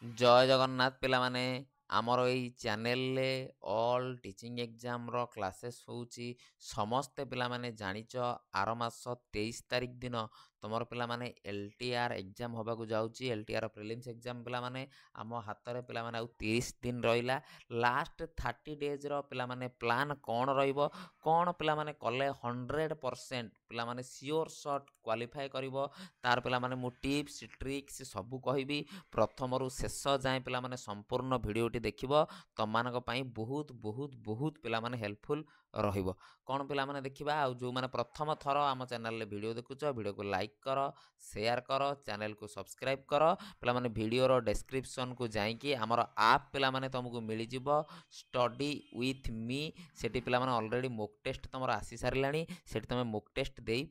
जय जगन्नाथ पिला माने आमर एई चैनल रे ऑल टीचिंग एग्जाम रो क्लासेस होउची समस्त पिला माने जानिच आर मास 23 तारिख दिन तमर पिला माने एलटीआर एग्जाम होबा को जाउची एलटीआर प्रीलिम्स एग्जाम पिला माने आम हाथ रे पिला माने 30 दिन रहिला लास्ट 30 डेज रो पिला माने प्लान कोन रहिबो कोन पिला माने कले 100% पिला माने श्योर शॉट क्वालिफाई करिवो तार पिला माने मु टिप्स ट्रिक्स सब कहिबी प्रथमरु शेष जाए पिला माने संपूर्ण भिडियोटी देखिबो तमानक पई बहुत बहुत बहुत पिला माने हेल्पफुल रहिबो कोन पिला माने देखिबा आ जो माने प्रथम थरो आम चैनल रे वीडियो देखुचो वीडियो को लाइक करो शेयर करो चैनल को सब्सक्राइब करो पिला माने वीडियो रो डिस्क्रिप्शन को जाई कि हमर ऐप पिला माने तुमको मिली जिवो स्टडी विथ मी सेठी पिला माने ऑलरेडी मॉक टेस्ट तमर आसी सारलानी सेठी तमे मॉक टेस्ट देई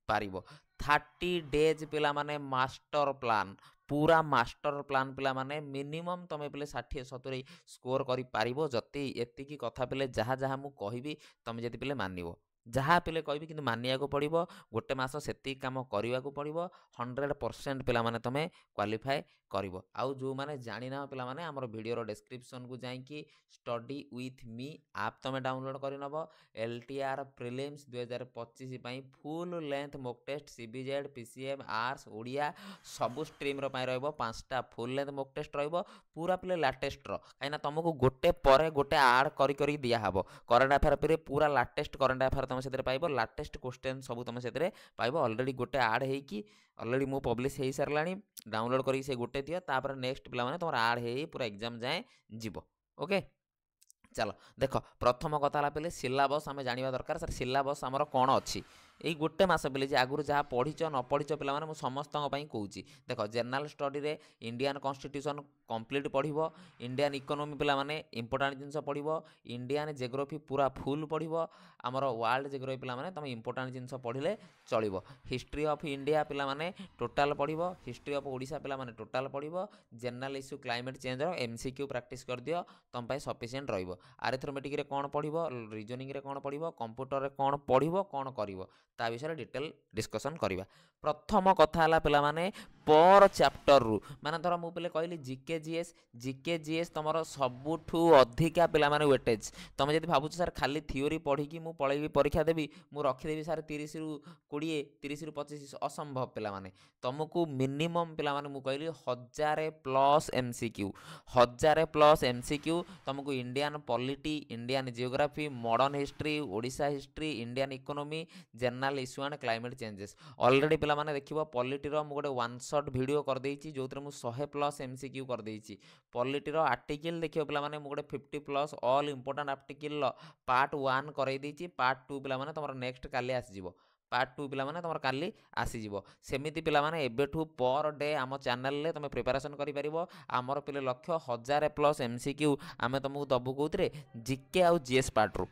पारिबो 30 डेज पिला माने मास्टर प्लान पूरा मास्टर प्लान पिला माने मिनिमम तमे पिले 60-70 स्कोर करि पारिबो जति एतिकी कथा पिले जहा जहा मु कहिबी तमे जति पिले मानिबो जहा पिले कहबी किंतु मानिया को पड़िबो गोटे मास सेति काम करिवा को पड़िबो 100% पिला माने तमे क्वालिफाई करिवो आउ जो माने जानि ना पिला माने हमर वीडियो रो डिस्क्रिप्शन को जाई कि स्टडी विथ मी ऐप तमे डाउनलोड करि नबो एलटीआर प्रीलिम्स 2025 पई full length mock test CBZ PCM arts Odia सब स्ट्रीम रो पाई रहबो पांचटा फुल लेंथ मॉक टेस्ट रहबो पूरा पिले लेटेस्ट रो काइना तुमको गोटे परे गोटे ऐड करी करी दिया हबो करंट अफेयर पे पूरा लेटेस्ट करंट अफेयर तुम सेतरे पाइबो लेटेस्ट क्वेश्चन सब तुम सेतरे पाइबो ऑलरेडी गोटे ऐड हेई कि ऑलरेडी मु पब्लिश हेई सरलानी डाउनलोड करी से गोटे दियो तापर नेक्स्ट पिला माने तोर ऐड हेई पूरा एग्जाम जाए जीवो ओके चलो देख प्रथम कथा पे सिलेबस आम जाना दरकार सर सिलेबस आमर कौन अच्छी यही गोटे मस पे आगुरी जहाँ पढ़ीच न पढ़ीच पे समस्त कौच देख जनरल स्टडी रे इंडियन कॉन्स्टिट्यूशन कंप्लीट पढ़ो इंडियन इकोनॉमी पे माने इंपोर्टाट जिनस पढ़ो इंडियन जियोग्राफी पूरा फुल पढ़ो आमर वर्ल्ड जियोग्राफी पे माने तुम इंपोर्टाट जिनस पढ़ले चलो हिस्ट्री ऑफ इंडिया पे माने टोटाल पढ़ो हिस्ट्री ऑफ ओडिशा पे माने टोटाल पढ़ो general issue climate change MCQ practice कर दियो तुम सफिशिएंट रहिबो आरिथमेटिक रे कौन पढ़ो रिजनिंग रे कौन पढ़ो कंप्यूटर रे कौन पढ़ो कौन कर ता विषय डिटेल डिस्कसन करवा प्रथम कथा है पे माने पर चैप्टर रु माने धर मु पे कहली जीके जीएस तुम सबुठू अधिका पे माने वेटेज तुम जब भावुच सर खाली थ्योरी पढ़ी मु पलैबी परीक्षा देवी मु रखिदेवी सर 30 रु 20 30 रु 25 असंभव पे माने तुमको मिनिमम पे माने मु कहली 1000+ एमसीक्यू 1000+ एमसीक्यू तुमको Indian polity Indian geography modern history Odisha history Indian economy general issue and climate changes already पे माने देखिबो पॉलिटी रो मु गोटे वन शॉट वीडियो कर देइची जोतरे मु 100+ एमसीक्यू कर देइची पॉलिटी रो आर्टिकल देखिबो पे माने मु गोटे 50+ ऑल इंपोर्टेंट आर्टिकल पार्ट 1 करई देइची पार्ट 2 पे माने तमरो नेक्स्ट काली आसी जिवो पार्ट 2 पिला माने तमर काली आसीजिवो सेमिति पिला माने एबेठू पर डे आम चैनल रे तुम प्रिपरेशन करि परिबो आमर पिले लक्ष्य 1000+ एमसीक्यू आमे तुमको दबु कोउतरे जीके आउ जीएस पार्ट रो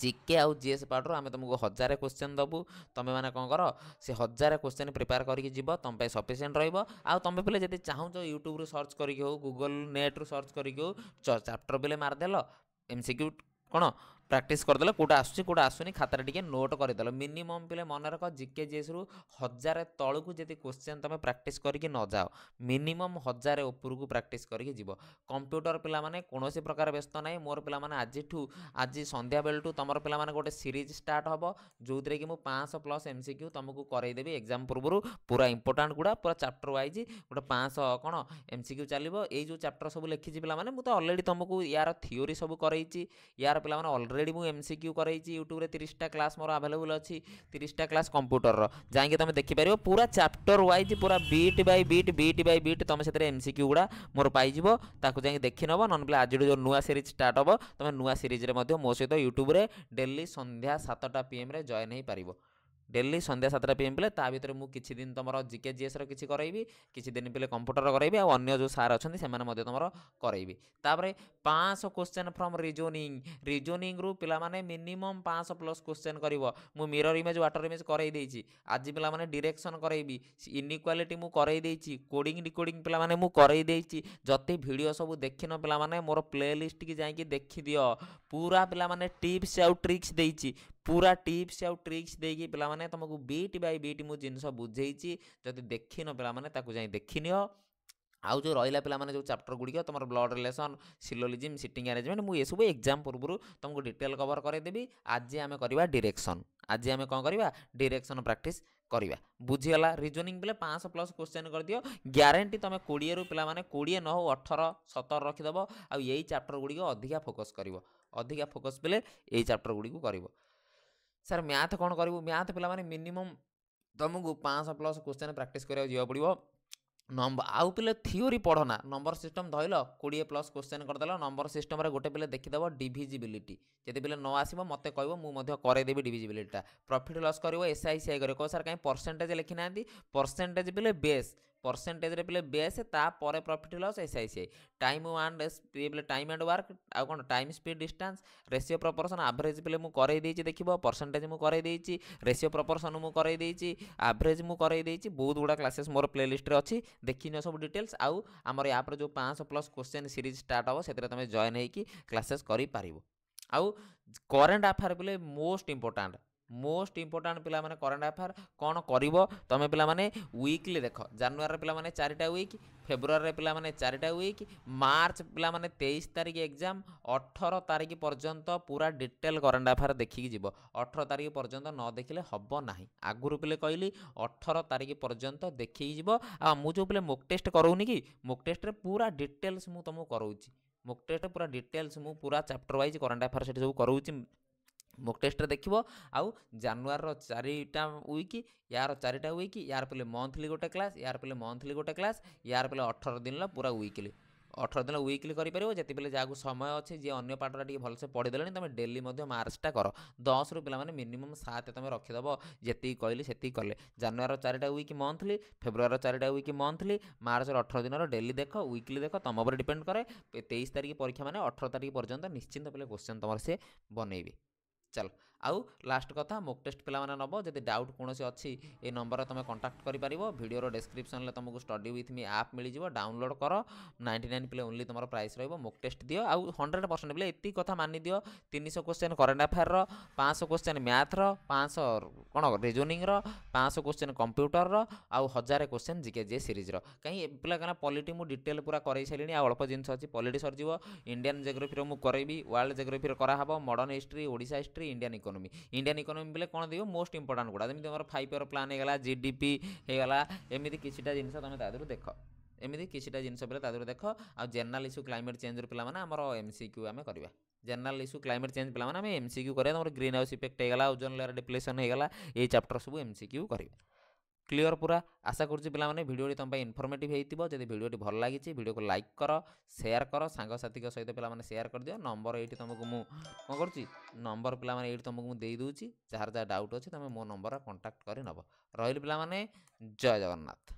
जीके आउ जीएस पार्ट रो आमे तुमको 1000 क्वेश्चन दबु तमे माने कोन करो से 1000 क्वेश्चन प्रिपेयर करिक जीव तुम पे सफिशिएंट रहइबो आ तुम पिले जति चाहू यूट्यूब रो सर्च करिक हो गूगल नेट रो सर्च करिक हो चैप्टर पिले मार देलो एमसीक्यू कोन प्रैक्टिस करदेल कौटा आसूँ आसुनी खातार टिके नोट करदेल मिनिमम पिले मन रख जीके जीएस रु 1000 तलू जी क्वेश्चन तुम प्रैक्टिस करके न जाओ मिनिमम 1000 उपरकू प्रैक्टिस करके जीव कंप्यूटर पिला माने कौन प्रकार व्यस्त ना मोर पिला माने आज संध्या बेलू तुम पिला माने गोटे सीरीज स्टार्ट हम जो थे कि 500+ एमसीक्यू तुमको करदेवी एग्जाम पूर्व पूरा इंपोर्टाट गुड़ा पूरा चैप्टर वाइज गोटे 500 कौन एमसीक्यू चलो ये जो चैप्टर सब लिखी पिला माने मुझे ऑलरेडी तुमको यार थ्योरी सब करई यार पिला माने ऑलरेडी मु एमसीक्यू करई यूट्यूब रे 30टा क्लास मोर अवेलेबल अच्छी 30टा क्लास कंप्यूटर रो जाइए तुम देखिपार पूरा चैप्टर वाइज पूरा बीट बाय बीट तुम से एमसीक्यू गुड़ा मोर पाइब ताकू जाइए देखी नब नन आज जो नुआ सीरीज स्टार्ट हम तुम नुआ सीरीज मो सहित यूट्यूब रे डेली संध्या 7टा PM रे जॉइन हो पार डेली संध्या 7टा PM पे ता भीतर मु किछि दिन तुम जीके जीएस रो किछि करैबी किछि दिन पे कंप्यूटर करैबी आ अन्य जो सार अछंती से माने मध्ये तुम करैबी तापरे 500 क्वेश्चन फ्रॉम रीजनिंग रु पिला माने मिनिमम 500+ क्वेश्चन करिवो मु मिरर इमेज वाटर इमेज करई देइछि आज पिला माने डायरेक्शन करैबी इनइक्वालिटी मु करई देइछि कोडिंग डिकोडिंग पिला माने मु करई देइछि जति वीडियो सब देखिन पिला माने मोर प्लेलिस्ट की जाई कि देखि दियो पूरा पिला माने टिप्स आ ट्रिक्स देइछि पूरा टिप्स आउ ट्रिक्स देकी पिला माने तुमको बीट बाय बीट मु जिनस बुझेइछि जदि देखिन पिला माने ताकू जाई देखिनियो आउ जो रहा पे जो चैप्टर गुड़िक तुम blood relation syllogism sitting arrangement मुझे ये सब एग्जाम पूर्व तुमको डिटेल कवर करदेवी। आज आम करवा डायरेक्शन, आज आम कौन करवा डायरेक्शन प्रैक्टिस करवा। बुझीगला रिजनिंग बेले 500+ क्वेश्चन कर दियो, ग्यारंटी तुम 20 रू पे 20 न हो 18 17 रखिदेव। आ यही चैप्टर गुड़िक अधिका फोकस कर, अधिका फोकस बेले यही चैप्टर गुड़िक कर। सर मैथ कौन करूँ, मैथ पे मिनिमम तुमको 500+ क्वेश्चन प्रैक्टिस करा जा पड़ो। नंबर आउ पे थीओरी पढ़ना, नंबर सिस्टम धरल 20+ क्वेश्चन करदेल। नंबर सिस्टम गोटे पे देखीदेव डिविजिबिलिटी, जब पे न आसो मत कह मुझे करदेवी डिविजिबिलिटा। प्रॉफिट लॉस कर एसआईसीआई कर सर कहीं परसेंटेज लिखी ना, परसेंटेज पे बेस, परसेंटेज पे बेस तापर profit loss SI CI. Time and time and work आउ कौन time speed distance ratio proportion average पे मुझे देख परसेंटेज मुझे रेशियो प्रपोर्शन मुझे एवरेज मुझे बहुत गुड़ा क्लासेस मोर प्लेलिस्ट रे अच्छी देखी न सब डिटेल्स। आउ आमर या जो 500+ क्वेश्चन सीरीज स्टार्ट हम से तुम जॉइन होगी क्लासेस कर। आउ करेन्ट अफेयर पे मोस्ट इंपोर्टाट, मोस्ट इंपोर्टाट पिला माने करेन्ट अफेयर कौन कर तुम पिला माने वीकली देख। जनवरी पिला माने 4टा वीक, फेब्रुआरी पिला माने 4टा वीक, मार्च पिला माने 23 तारीख एग्जाम, 18 तारीख पर्यंत पूरा डिटेल करेन्ट अफेयर देखिकी जीव। 18 तारीख पर्यंत न देखिले हब ना, आगुरी पे कहली 18 तारीख पर्यंत देखिकी जीव। आ मु जो पे मोक टेस्ट कराऊनी कि मोक टेस्ट पूरा डिटेल्स मु तुमको कराऊँगी, मोक टेस्ट पूरा डिटेल्स मु पूरा चैप्टर वाइज करेन्ट अफेयर से सब कराऊँगी मोक टेस्ट देखो। आउ जानुआर 4टा वीक, यार 4टा वीक, यार पे मंथली गोटे क्लास, यार पे मंथली गोटे क्लास, यार पे 18 दिन पूरा वीकली, 18 दिन वीकली कर जिते बेले जहाँ समय अच्छे जी अन्न पाठटा टी भलसे पढ़ीदे तुम डेली मार्चटा कर 10 रू पे मिनिमम 7 तुम रखीदेव जी कहली से कले। जानुआर 4टा वीक मंथली, फेब्रुआरी 4टा वीक मंथली, मार्च 18 दिन डेली देख वीकली देख तुम उपर डिपेंड करे। 23 तारीख परीक्षा मैंने 18 तारीख पर्यंत निश्चिंत पे क्वेश्चन तुम से बनइबे। चल आउ लास्ट कथा मोक टेस्ट पिला माने नब जदि डाउट कौन अच्छी ये नंबर तुम कांटेक्ट कर वीडियो डिस्क्रिप्शन में तुमको स्टडी विथ मी ऐप मिल जाव, डाउनलोड कर 99 पे ओनली तुम प्राइस रही मोक टेस्ट दियो। आउ 100% पे एति कथा मानि दियो 300 question current affair, 500 question math, 500 कौन रिजनिंग, 500 क्वेश्चन कंप्यूटर, आउ 1000 क्वेश्चन जीके जे सीरीज कहीं पिला कहना पॉलिटी मु डिटेल पूरा कर सारे अल्प जिन अच्छी पॉलिटी सरजी। इंडियन जियोग्राफी मु करेबी, वर्ल्ड जियोग्राफी कराहब, modern history, Odisha history, Indian economy. Indian economy बेले कौन दियो मोस्ट इंपोर्टाट गुड़ा जमी तुम 5 ईयर प्लान होगा, जीडीपी होगा, एमती किसीटा जिन तुम तादू देख, एमती किसीटा जिन पे तादू देख। आ जनरल इश्यू क्लाइमेट चेंज पे आमर एमसीक्यू आम करवा, जनरल इश्यू क्लाइमेट चेंज पे आम एमसीक्यू करें तुम ग्रीन हाउस इफेक्ट होगा, ओजोन लेयर डिप्लेशन होगा, ये चैप्टर सब एमसीक्यू करेंगे। क्लियर पूरा आशा करुँच पे भिडियो तुम इनफर्मेटिव होती। जब भिडियो भल लगी भिडियो को लाइक कर, शेयर कर, सांगसाथी सहित पे शेयर कर दियो। नंबर ये तुमको मुझे कौन करुँची नंबर पे तुमको मुझे देदे जार जहाँ डाउट अच्छे तुम मो नंबर कंटाक्ट कर नब। रही पे जय जगन्नाथ।